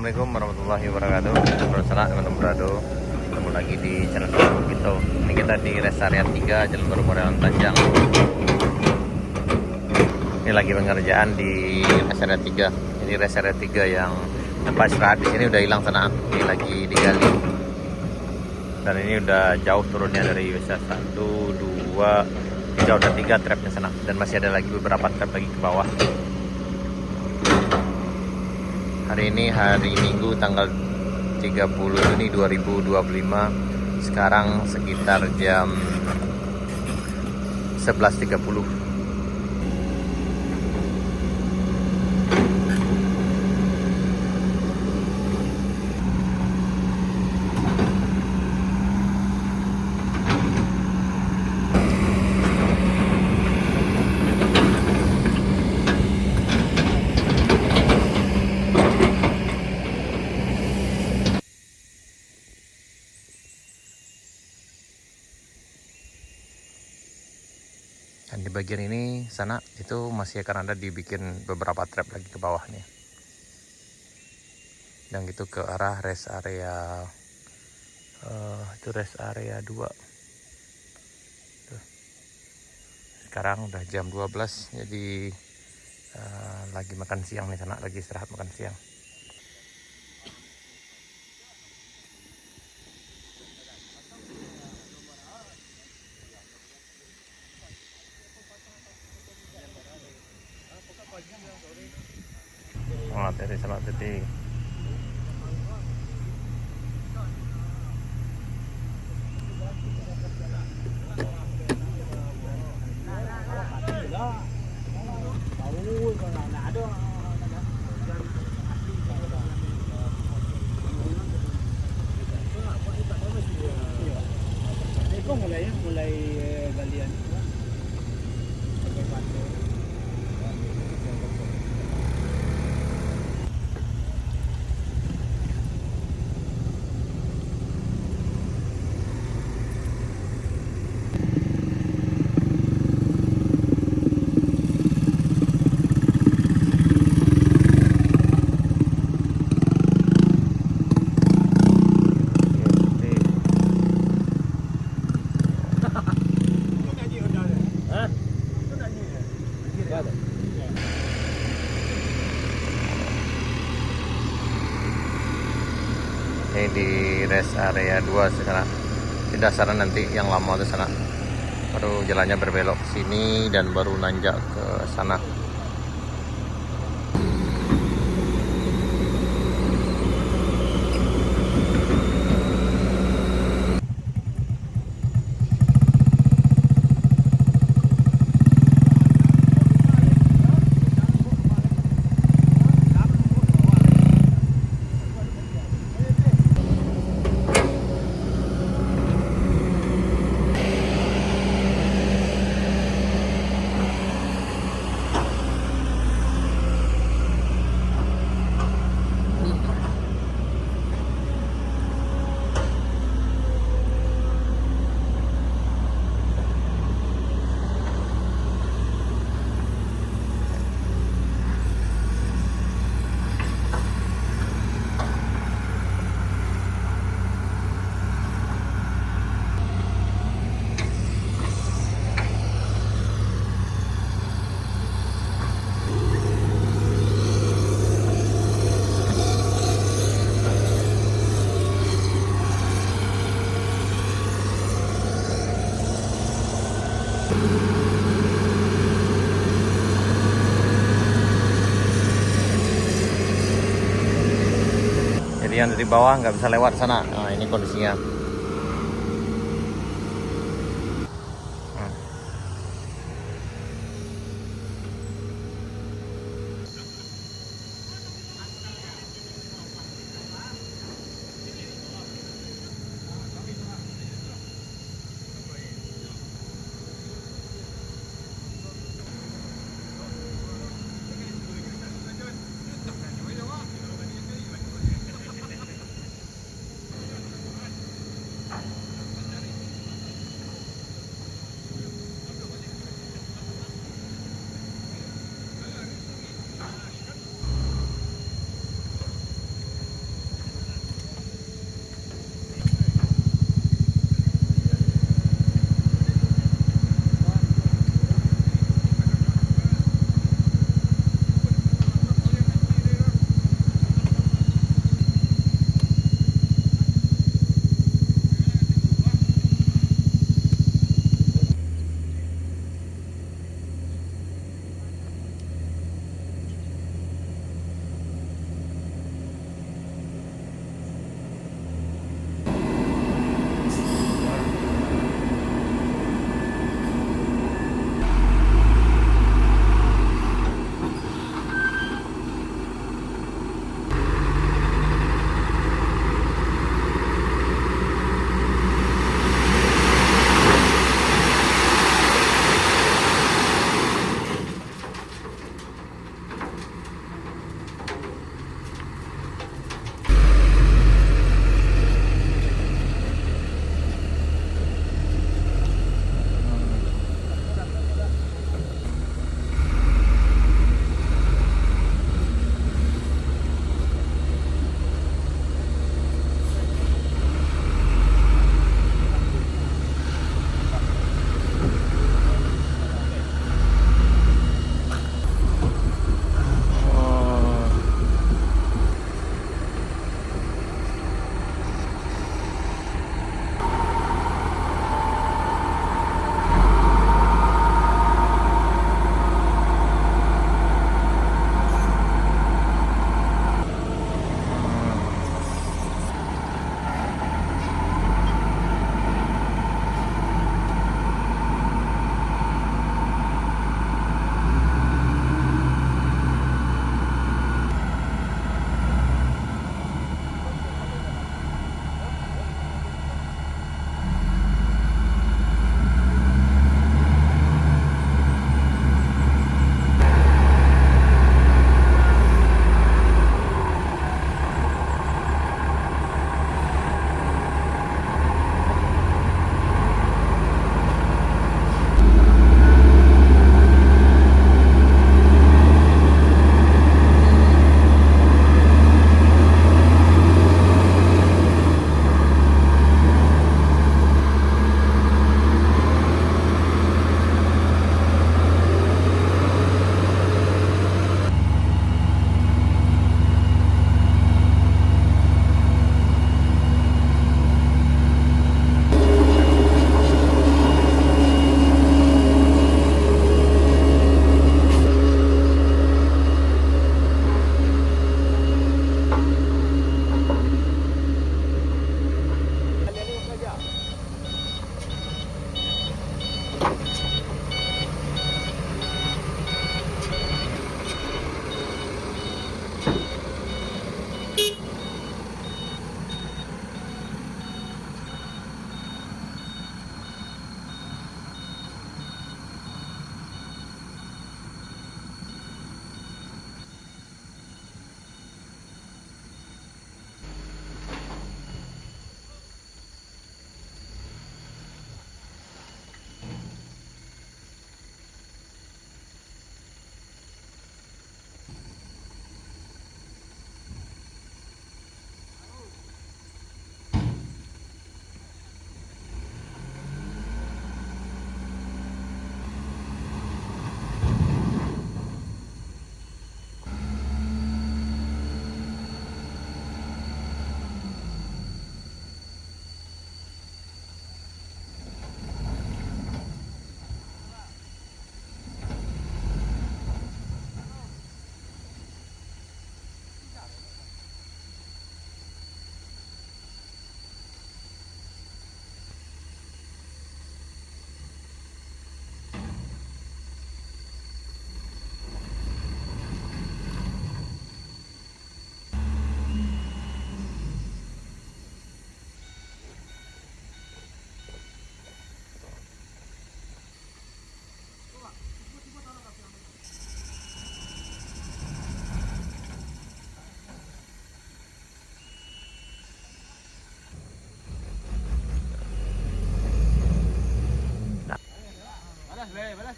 Assalamualaikum warahmatullahi wabarakatuh. Teman-teman berado, ketemu lagi di channel kita. Ini kita di rest area 3 Jalan Baru Modern Tanjang. Ini lagi pengerjaan di rest area 3. Ini rest area 3 yang tempat istirahat di sini udah hilang sana. Ini lagi digali. Dan ini udah jauh turunnya dari bisa 1, 2, 3, udah 3 trapnya sana. Dan masih ada lagi beberapa trap lagi ke bawah. Hari ini hari Minggu tanggal 30 Juni 2025. Sekarang sekitar jam 11.30. Dan di bagian ini sana itu masih akan ada dibikin beberapa trap lagi ke bawah nih. Dan gitu ke arah rest area itu rest area 2. Tuh. Sekarang udah jam 12 jadi lagi makan siang nih sana, lagi istirahat makan siang. Materi sama tadi. mulai galian. Ini di rest area 2 sana. Di dasaran nanti yang lama itu sana. Baru jalannya berbelok ke sini dan baru nanjak ke sana. Jadi yang dari bawah nggak bisa lewat sana. Nah, ini kondisinya.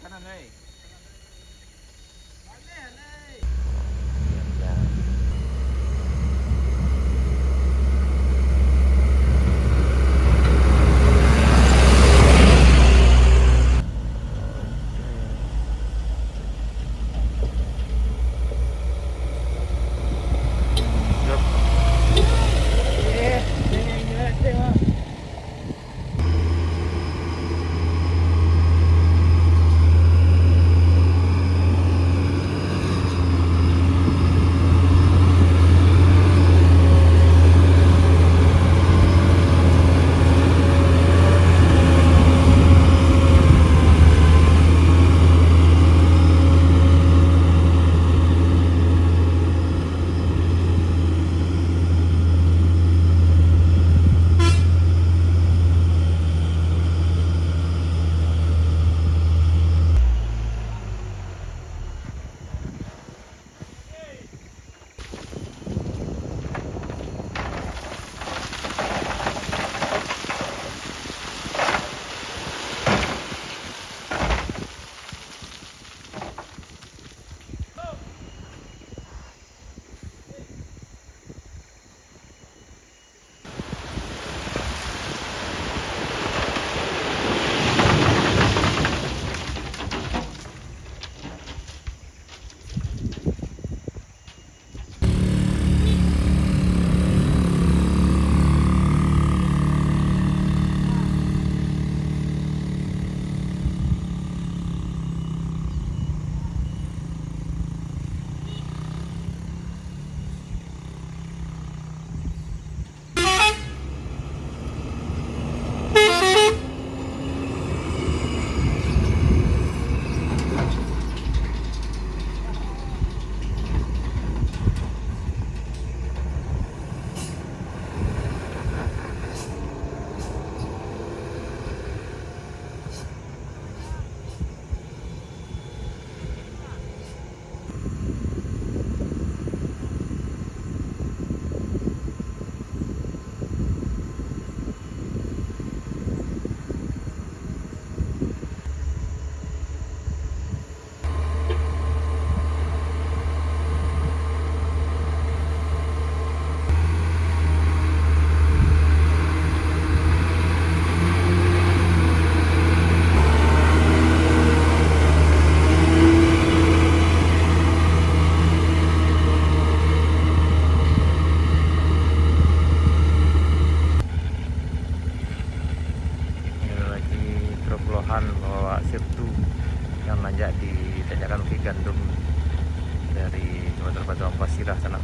kanan hei. Ya. Yup. Lohan bawa sirtu yang nanjak di tanjakan Bukit Gandum dari Jembatan Batu Ampasirah sana.